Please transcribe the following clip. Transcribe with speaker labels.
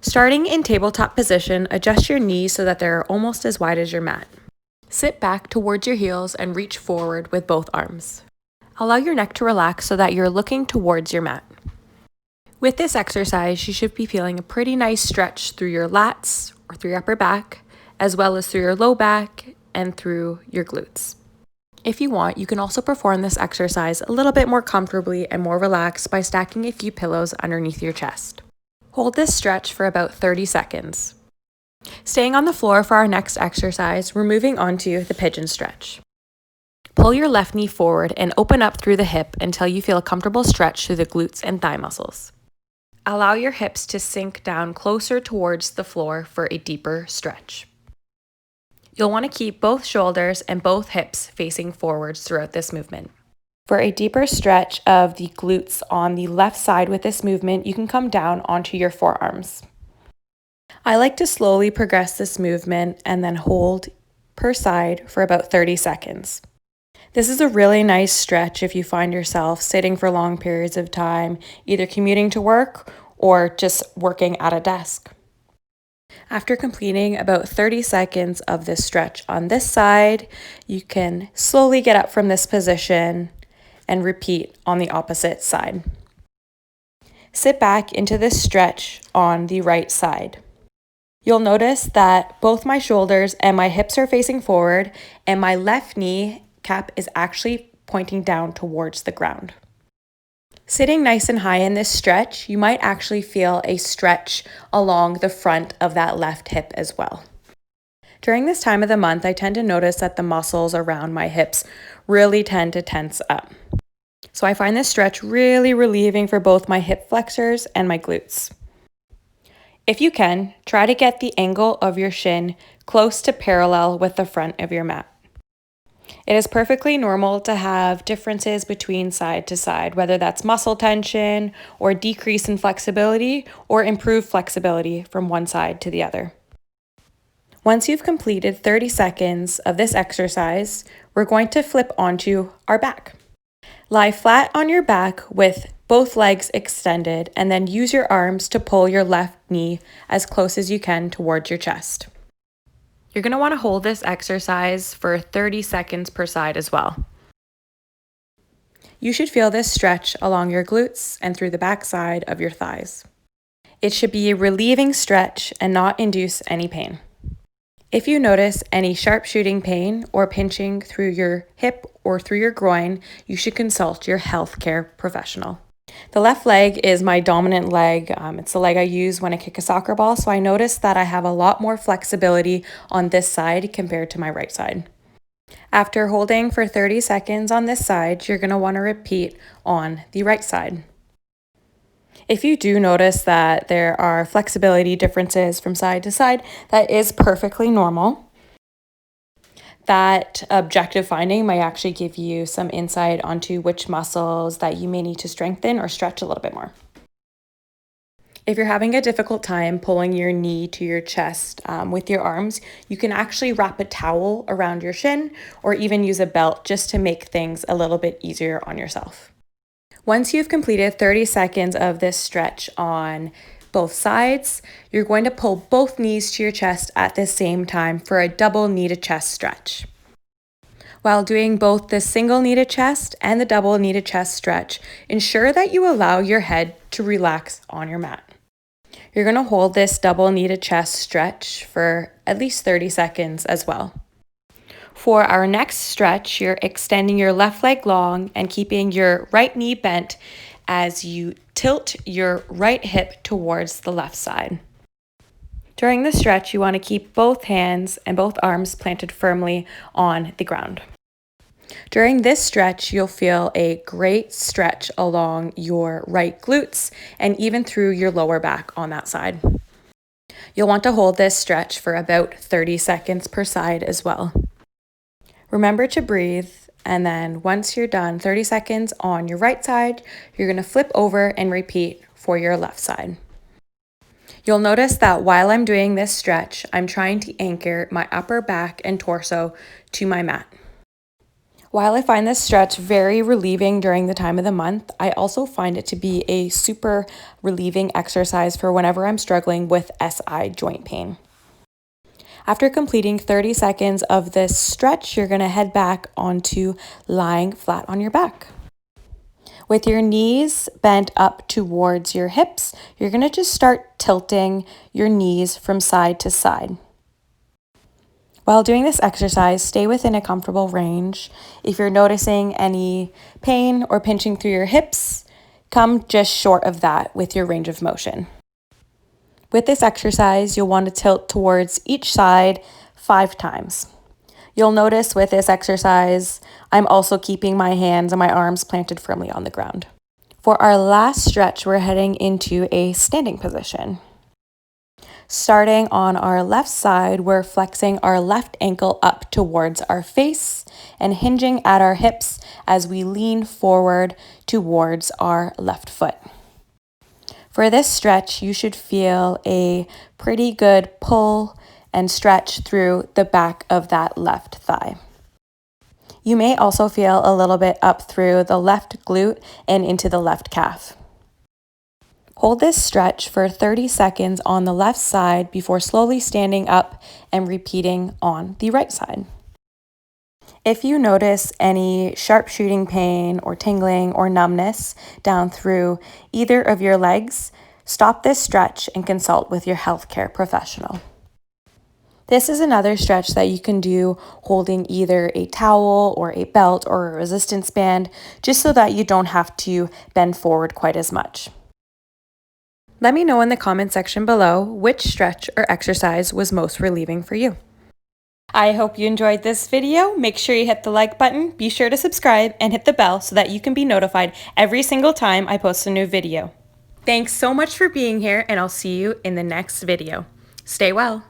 Speaker 1: Starting in tabletop position, adjust your knees so that they're almost as wide as your mat. Sit back towards your heels and reach forward with both arms. Allow your neck to relax so that you're looking towards your mat. With this exercise, you should be feeling a pretty nice stretch through your lats or through your upper back, as well as through your low back and through your glutes. If you want, you can also perform this exercise a little bit more comfortably and more relaxed by stacking a few pillows underneath your chest. Hold this stretch for about 30 seconds. Staying on the floor for our next exercise, we're moving on to the pigeon stretch. Pull your left knee forward and open up through the hip until you feel a comfortable stretch through the glutes and thigh muscles. Allow your hips to sink down closer towards the floor for a deeper stretch. You'll want to keep both shoulders and both hips facing forwards throughout this movement. For a deeper stretch of the glutes on the left side with this movement, you can come down onto your forearms. I like to slowly progress this movement and then hold per side for about 30 seconds. This is a really nice stretch if you find yourself sitting for long periods of time, either commuting to work or just working at a desk. After completing about 30 seconds of this stretch on this side, you can slowly get up from this position and repeat on the opposite side. Sit back into this stretch on the right side. You'll notice that both my shoulders and my hips are facing forward, and my left knee cap is actually pointing down towards the ground. Sitting nice and high in this stretch, you might actually feel a stretch along the front of that left hip as well. During this time of the month, I tend to notice that the muscles around my hips really tend to tense up. So I find this stretch really relieving for both my hip flexors and my glutes. If you can, try to get the angle of your shin close to parallel with the front of your mat. It is perfectly normal to have differences between side to side, whether that's muscle tension or decrease in flexibility or improved flexibility from one side to the other. Once you've completed 30 seconds of this exercise, we're going to flip onto our back. Lie flat on your back with both legs extended and then use your arms to pull your left knee as close as you can towards your chest. You're going to want to hold this exercise for 30 seconds per side as well. You should feel this stretch along your glutes and through the back side of your thighs. It should be a relieving stretch and not induce any pain. If you notice any sharp shooting pain or pinching through your hip or through your groin, you should consult your healthcare professional. The left leg is my dominant leg. It's the leg I use when I kick a soccer ball, so I notice that I have a lot more flexibility on this side compared to my right side. After holding for 30 seconds on this side, you're going to want to repeat on the right side. If you do notice that there are flexibility differences from side to side, that is perfectly normal. That objective finding might actually give you some insight onto which muscles that you may need to strengthen or stretch a little bit more. If you're having a difficult time pulling your knee to your chest with your arms, you can actually wrap a towel around your shin or even use a belt just to make things a little bit easier on yourself. Once you've completed 30 seconds of this stretch on both sides, you're going to pull both knees to your chest at the same time for a double knee to chest stretch. While doing both the single knee to chest and the double knee to chest stretch, ensure that you allow your head to relax on your mat. You're going to hold this double knee to chest stretch for at least 30 seconds as well. For our next stretch, you're extending your left leg long and keeping your right knee bent as you tilt your right hip towards the left side. During the stretch, you want to keep both hands and both arms planted firmly on the ground. During this stretch, you'll feel a great stretch along your right glutes and even through your lower back on that side. You'll want to hold this stretch for about 30 seconds per side as well. Remember to breathe, and then once you're done, 30 seconds on your right side, you're going to flip over and repeat for your left side. You'll notice that while I'm doing this stretch, I'm trying to anchor my upper back and torso to my mat. While I find this stretch very relieving during the time of the month, I also find it to be a super relieving exercise for whenever I'm struggling with SI joint pain. After completing 30 seconds of this stretch, you're going to head back onto lying flat on your back. With your knees bent up towards your hips, you're going to just start tilting your knees from side to side. While doing this exercise, stay within a comfortable range. If you're noticing any pain or pinching through your hips, come just short of that with your range of motion. With this exercise, you'll want to tilt towards each side 5 times. You'll notice with this exercise, I'm also keeping my hands and my arms planted firmly on the ground. For our last stretch, we're heading into a standing position. Starting on our left side, we're flexing our left ankle up towards our face and hinging at our hips as we lean forward towards our left foot. For this stretch, you should feel a pretty good pull and stretch through the back of that left thigh. You may also feel a little bit up through the left glute and into the left calf. Hold this stretch for 30 seconds on the left side before slowly standing up and repeating on the right side. If you notice any sharp shooting pain or tingling or numbness down through either of your legs, stop this stretch and consult with your healthcare professional. This is another stretch that you can do holding either a towel or a belt or a resistance band, just so that you don't have to bend forward quite as much. Let me know in the comment section below which stretch or exercise was most relieving for you. I hope you enjoyed this video. Make sure you hit the like button, be sure to subscribe, and hit the bell so that you can be notified every single time I post a new video. Thanks so much for being here, and I'll see you in the next video. Stay well.